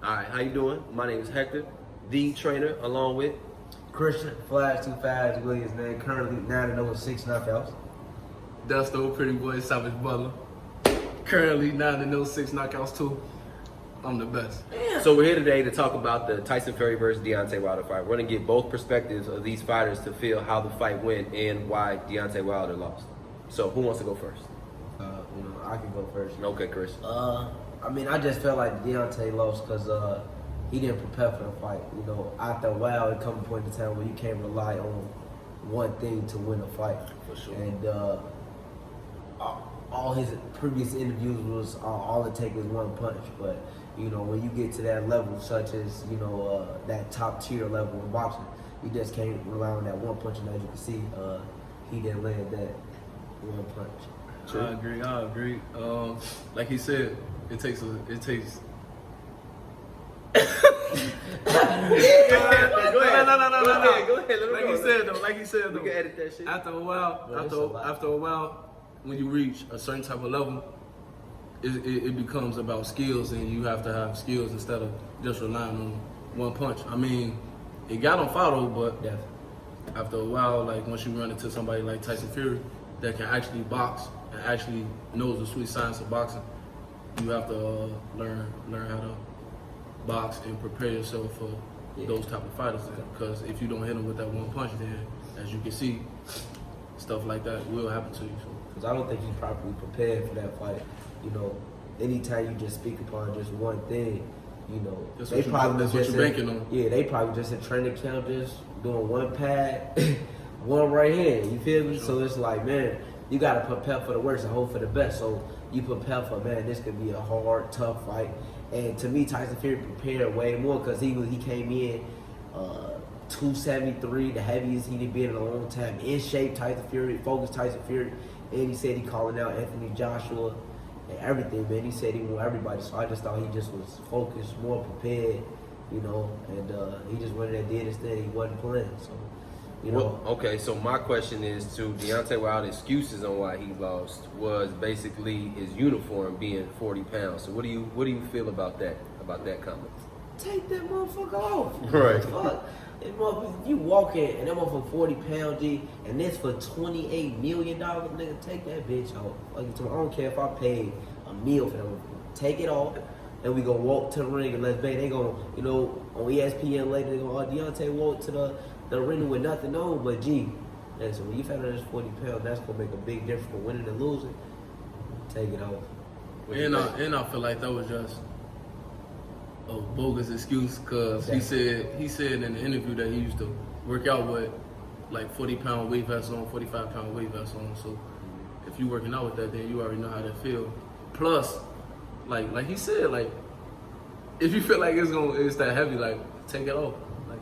All right, how you doing? My name is Hector, the trainer, along with Cristian Williams, man, currently 9-0 with 6 knockouts. Desto, pretty boy, Savage Butler. Currently 9-0, 6 knockouts too. I'm the best. So we're here today to talk about the Tyson Fury versus Deontay Wilder fight. We're going to get both perspectives of these fighters to feel how the fight went and why Deontay Wilder lost. So who wants to go first? I can go first. Okay, Chris. I just felt like Deontay lost because he didn't prepare for the fight. After a while, it comes a point in time where you can't rely on one thing to win a fight. For sure. And all his previous interviews was all it takes is one punch. But when you get to that level, such as that top tier level in boxing, you just can't rely on that one punch. And as you can see, he didn't land that one punch. True. I agree. Like he said, it takes. Go ahead. Like he said though. We can edit that shit. After a while, when you reach a certain type of level, it becomes about skills, and you have to have skills instead of just relying on one punch. I mean, it got him fouled, but after a while, like once you run into somebody like Tyson Fury that can actually box and actually knows the sweet science of boxing, you have to learn how to box and prepare yourself for those type of fighters. Because if you don't hit them with that one punch, then as you can see, stuff like that will happen to you. Because I don't think he's properly prepared for that fight. Anytime you just speak upon just one thing, That's they probably what you're banking on. Yeah, they probably just in training camp just doing one pad, one right hand. You feel me? Sure. So it's like, man, you got to prepare for the worst and hope for the best. So you prepare for, man, this could be a hard, tough fight. And to me, Tyson Fury prepared way more because he came in 273, the heaviest he'd been in a long time. In shape, Tyson Fury, focused Tyson Fury. And he said he calling out Anthony Joshua and everything, man. He said he won everybody. So I just thought he just was focused, more prepared, and he just went in and did his thing. He wasn't playing. So, Okay, so my question is to Deontay Wilder's excuses on why he lost was basically his uniform being 40 pounds. So what do you feel about that comment? Take that motherfucker off. Right. Fuck. You walk in and that motherfucker 40 pounds, G, and this for $28 million, nigga, take that bitch off. I don't care if I paid $1 million for them. Take it off, and we gonna walk to the ring and let's bang. They gonna, on ESPN later, they gonna, Deontay walk to the ring with nothing on, but G, so when you find out it's 40 pounds, that's gonna make a big difference for winning and losing. Take it off. And I feel like that was just a bogus excuse because he said in the interview that he used to work out with like 40-pound weight vests on, 45-pound weight vests on. So if you working out with that, then you already know how that feel. Plus, like he said, like if you feel like it's that heavy, like take it off. Like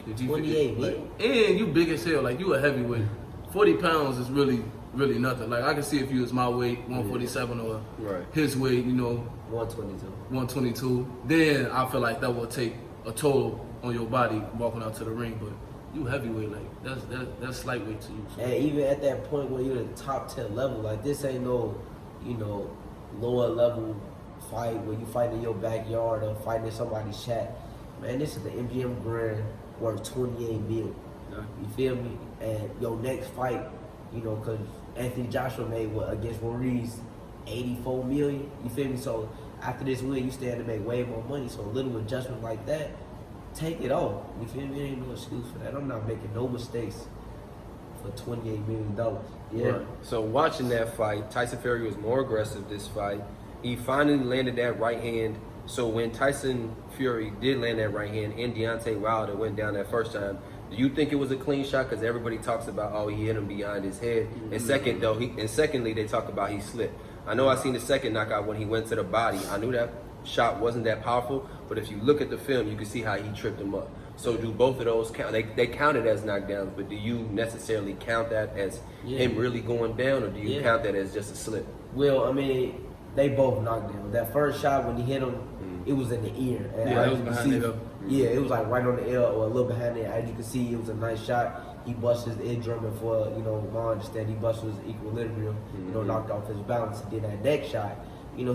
if you 28, and you big as hell, like you a heavyweight. 40 pounds is really nothing. Like I can see if you was my weight, 147 or his weight, 122. Then I feel like that will take a toll on your body walking out to the ring. But you heavyweight, like that's lightweight to you. So. And even at that point when you're in the top 10 level, like this ain't no, lower level fight where you fight in your backyard or fighting in somebody's shack. Man, this is the MGM Grand worth $28 million. Yeah. You feel me? And your next fight, because Anthony Joshua made against Ruiz, $84 million. You feel me? So after this win, you stand to make way more money. So a little adjustment like that, take it off. You feel me? There ain't no excuse for that. I'm not making no mistakes for $28 million. Yeah. Right. So watching that fight, Tyson Fury was more aggressive this fight. He finally landed that right hand. So when Tyson Fury did land that right hand and Deontay Wilder went down that first time, do you think it was a clean shot? Because everybody talks about, he hit him behind his head. And secondly, they talk about he slipped. I know I seen the second knockout when he went to the body. I knew that shot wasn't that powerful, but if you look at the film, you can see how he tripped him up. So do both of those count? They counted as knockdowns, but do you necessarily count that as him really going down, or do you count that as just a slip? Well, they both knocked him. That first shot when he hit him, it was in the ear. And it was behind the ear. Yeah, it was like right on the ear or a little behind it. As you can see, it was a nice shot. He busted his eardrum, and for my understanding, he busted his equilibrium. Knocked off his balance. And then that next shot, he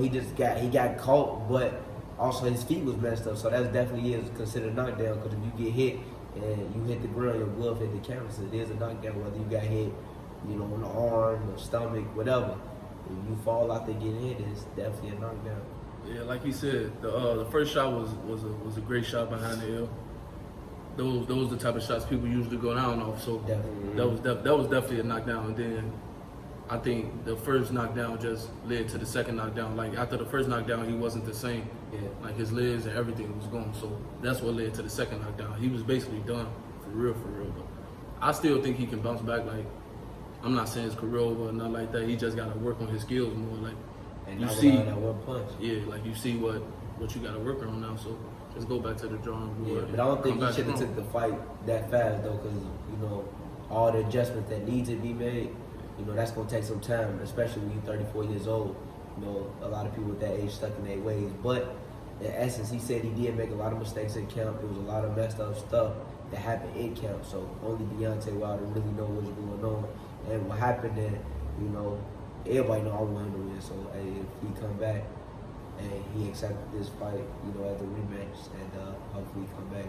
got caught, but Also, his feet was messed up, so that definitely is considered a knockdown. Because if you get hit and you hit the ground, your glove hit the canvas, it is a knockdown. Whether you got hit, you know, on the arm, or stomach, whatever. If you fall out there getting hit, it's definitely a knockdown. Yeah, like he said, the first shot was a great shot behind the L. Those the type of shots people usually go down off. So Definitely. that was definitely a knockdown. And then I think the first knockdown just led to the second knockdown. Like after the first knockdown, he wasn't the same. Yeah. Like his legs and everything was gone. So that's what led to the second knockdown. He was basically done for real. But I still think he can bounce back. Like I'm not saying his career over or nothing like that. He just got to work on his skills more. Like And you not see, that one punch. yeah, like you see what you got to work on now. So just go back to the drawing board. Yeah, but I don't think Come he should back have took the fight that fast though, because you know all the adjustments that need to be made. You know that's gonna take some time, especially when you're 34 years old. You know a lot of people at that age stuck in their ways. But in essence, he said he did make a lot of mistakes in camp. There was a lot of messed up stuff that happened in camp. So only Deontay Wilder really know what's going on and what happened. Then you know everybody know I want him to win. So hey, if he come back and he accepted this fight, you know, at the rematch, and hopefully come back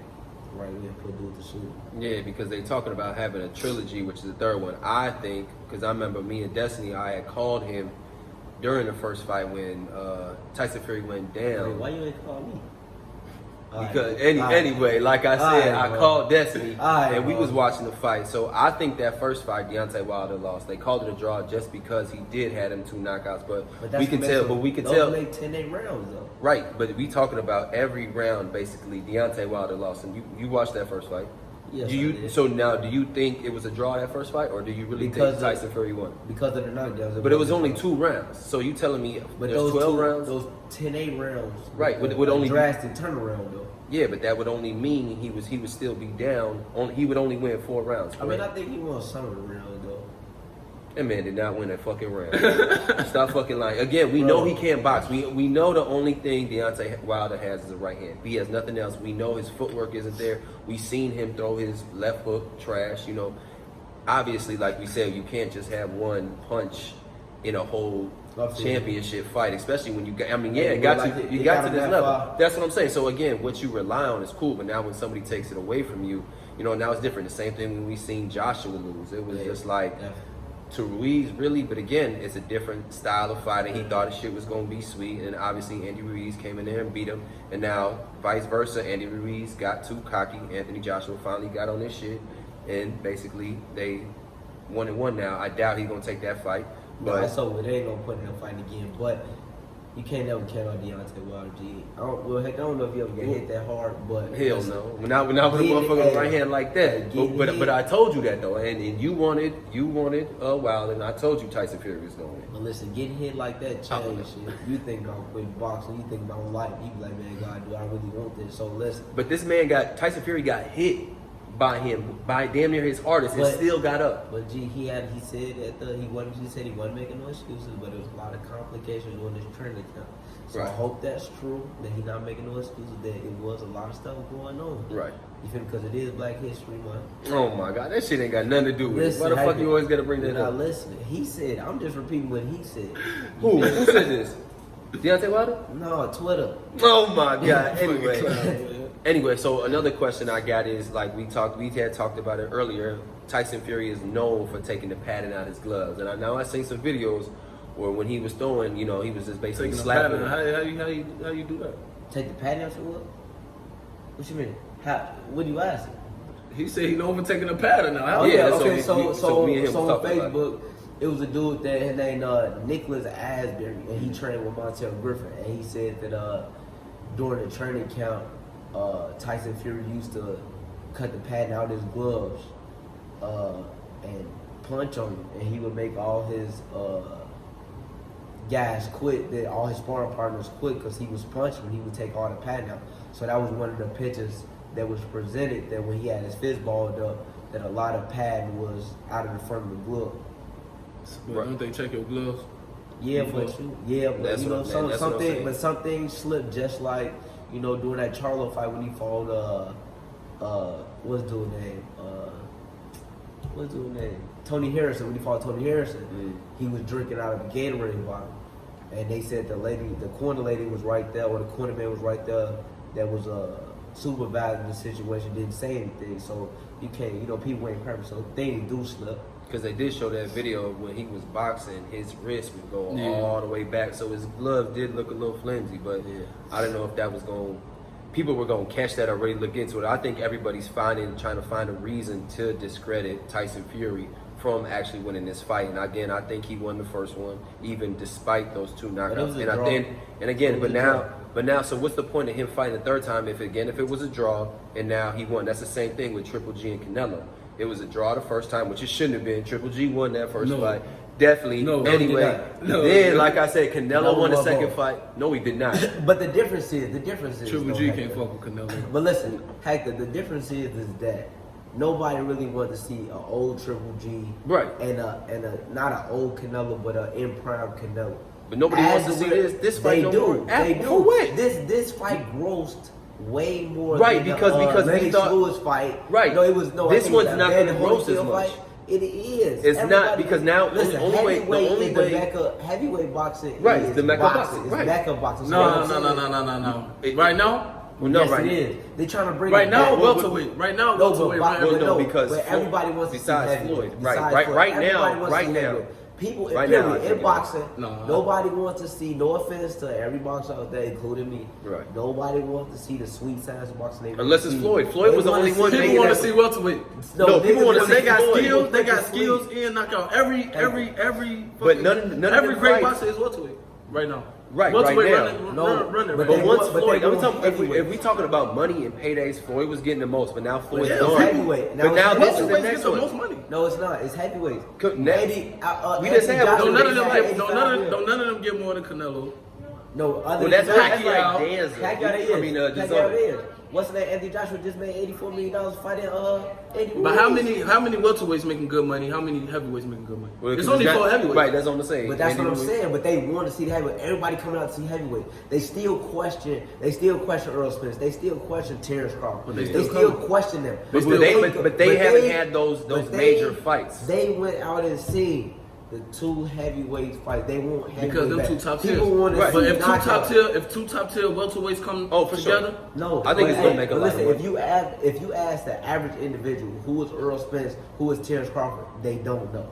the right way and put do with the suit. Yeah, because they talking about having a trilogy, which is the third one. I think, because I remember me and Destiny, I had called him during the first fight when Tyson Fury went down. Wait, why you ain't call me? Because anyway, like I said, I called Destiny and we was watching the fight. So I think that first fight, Deontay Wilder lost. They called it a draw just because he did have them 2 knockouts. But we can tell. But we can tell. Those make 10-8 rounds though. Right, but we talking about every round basically. Deontay Wilder lost, and you watched that first fight. Yes, do I you? did. So now, do you think it was a draw that first fight, or do you really think Tyson Fury won? Because of the knockdowns. But it was only 2 rounds. So you telling me But there's those 12 two, rounds? those 10-8 rounds. Right, would only be- drastic turnaround though. Yeah, but that would only mean he would still be down. He would only win 4 rounds. I mean, correct? I think he won some of the rounds though. That man did not win that fucking round. Stop fucking lying. Again, we know he can't box. We know the only thing Deontay Wilder has is a right hand. He has nothing else. We know his footwork isn't there. We seen him throw his left hook trash. You know, obviously, like we said, you can't just have one punch in a whole championship fight, especially when you got. I mean, yeah, you got to this level. That's what I'm saying. So again, what you rely on is cool, but now when somebody takes it away from you, you know, now it's different. The same thing when we seen Joshua lose. It was just like. To Ruiz, really, but again, it's a different style of fighting. He thought his shit was gonna be sweet, and obviously Andy Ruiz came in there and beat him, and now vice versa, Andy Ruiz got too cocky. Anthony Joshua finally got on this shit, and basically they 1-1 now. I doubt he's gonna take that fight, but so they ain't gonna put in a fight again. But you can't never count on Deontay Wilder. G. I don't know if you ever get hit that hard, but hell no. We're not with a motherfucker right hand like that. But I told you that though, and you wanted Wilder, and I told you Tyson Fury was gonna win. But listen, getting hit like that change shit. You think about quitting boxing, you think about life. You be like, man, God, do I really want this? So listen. But this man Tyson Fury got hit by him, by damn near his hardest, and still got up. But G, he said he wasn't making no excuses, but there was a lot of complications during this training camp. So Right. I hope that's true, that he's not making no excuses, that it was a lot of stuff going on. Right. You feel me? Because it is Black History Month. Oh my God, that shit ain't got nothing to do with it. Why the fuck you always gotta bring that Now up? listen, he said, I'm just repeating what he said. Who said this? Deontay Wilder? No, Twitter. Oh my God. Anyway, so another question I got is like we had talked about it earlier. Tyson Fury is known for taking the padding out his gloves, and I seen some videos where when he was throwing, you know, he was just basically Taking slapping. the pattern. How you do that? Take the padding out your what? What you mean? What do you ask? He said he known for taking the pattern now. Oh yeah, okay. so me and him was on talking about Facebook, it was a dude that his name Nicholas Asbury, and he trained with Montel Griffin, and he said that during the training camp, Tyson Fury used to cut the padding out his gloves and punch on him, and he would make all his guys quit. That all his sparring partners quit because he was punching. He would take all the padding out. So that was one of the pictures that was presented. That when he had his fist balled up, that a lot of padding was out of the front of the glove. But don't they check your gloves? Yeah, but That's you know, what I'm saying. something slipped, just like, you know, during that Charlo fight when he fought what's dude's name? Tony Harrison. When he fought Tony Harrison, he was drinking out of a Gatorade bottle, and they said the corner lady was right there, or the corner man was right there. That was supervising the situation, didn't say anything. So you can't, people ain't perfect, so things do slip. Because they did show that video of when he was boxing, his wrist would go all the way back, so his glove did look a little flimsy. But I don't know if that was people were going to catch that or really look into it. I think everybody's trying to find a reason to discredit Tyson Fury from actually winning this fight. And again, I think he won the first one, even despite those 2 knockouts. But now, so what's the point of him fighting the third time if it was a draw and now he won? That's the same thing with Triple G and Canelo. It was a draw the first time, which it shouldn't have been. Triple G won that first fight. Definitely. No, anyway, then, like I said, Canelo won the second fight. No, he did not. But the difference is Triple G can't fuck with Canelo. But listen, Hector, the difference is that nobody really wanted to see an old Triple G, right? And not an old Canelo, but an in prime Canelo. But nobody wants to see this fight. They do. For what? This fight grossed way more. Right, than because Lennox we thought Lewis fight. Right. No, it was no. This one's not going to gross as much. It is. It's not, because now listen, the only way heavy boxing right, is the Mecca boxing. It's right. Mecca boxing. No. Right now. Well, no, yes, right. It is. They're trying to bring right it now back. welterweight. Right now welterweight. Because but everybody wants to see besides heavyweight. Floyd. Besides Right Floyd. now. People, Right period, now, in boxing, No. nobody wants to see, no offense to every boxer out there, including me. Right. Nobody wants to see the sweet science of boxing. Unless it's Floyd. Floyd was the only one making People want that. to see welterweight. No, people want to see They got Floyd. skills. They got skills and knockout. Every. But none of every them great fights- boxer is welterweight right now. Right welterweight now. running. But But they once want- but Floyd, they I'm want talking, heavyweight. if we talking about money and paydays, Floyd was getting the most, but now Floyd's Yeah, gone. heavyweight. But now this is the welterweight next gets the one. most money. No, it's not. It's heavyweight. We just Anthony had- Joshua Don't none of them had get. 85 Don't none of them get more than Canelo. No, other Well, that's than like Danza. Pacquiao I mean, Pacquiao is. What's the name? Anthony Joshua just made $84 million fighting Eddie But Ruiz. how many welterweights making good money? How many heavyweights making good money? Well, It's 'cause only that- 4 heavyweights. Right, that's what I'm saying. But that's Andy what I'm Ruiz. saying. But they want to see the heavyweight. Everybody coming out to see heavyweight. They still question. Earl Spence. They still question Terrence Crawford. But they They still still question them. But they haven't had those major fights. They went out and seen the 2 heavyweight fights. They want heavyweight Because them back. 2 top tier. People want to But see if knockouts. if 2 top tier welterweights come For together, sure. No, I think it's gonna make a but lot of listen, money. if you ask the average individual who is Earl Spence, who is Terrence Crawford, they don't know.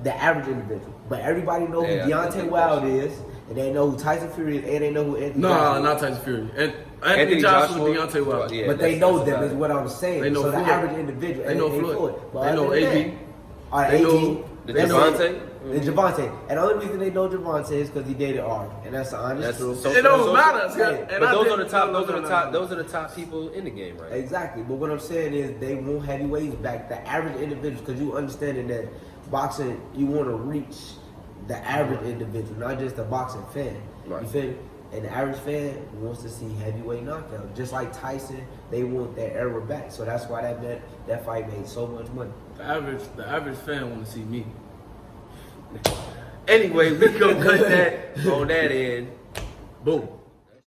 The average individual. But everybody know Yeah, who I Deontay think Wilder that's- is, and they know who Tyson Fury is, and they know who Anthony no, Joshua is. not Tyson Fury. And Anthony Joshua, Deontay Wilder. Yeah, But they that's know them about is it. what I'm saying. They know so the Floyd. average individual. They know ain't Floyd. But They know other than AB. that, all right, They AD. know The That's Javante? it. The Javante. And the only reason they know Javante is because he dated Ari. And that's the honest That's truth. so- It don't matter. Hey, And But I those did- are the top. no, Those are the no, top. no. Those are the top people in the game, right? Exactly. But what I'm saying is they want heavyweights back. The average individuals, because you understanding that boxing, you want to reach the average individual, not just the boxing fan. Right. You feel me? And the average fan wants to see heavyweight knockout. Just like Tyson, they want that era back. So that's why that fight made so much money. The average fan want to see me. Anyway, we gonna cut that on that end. Boom.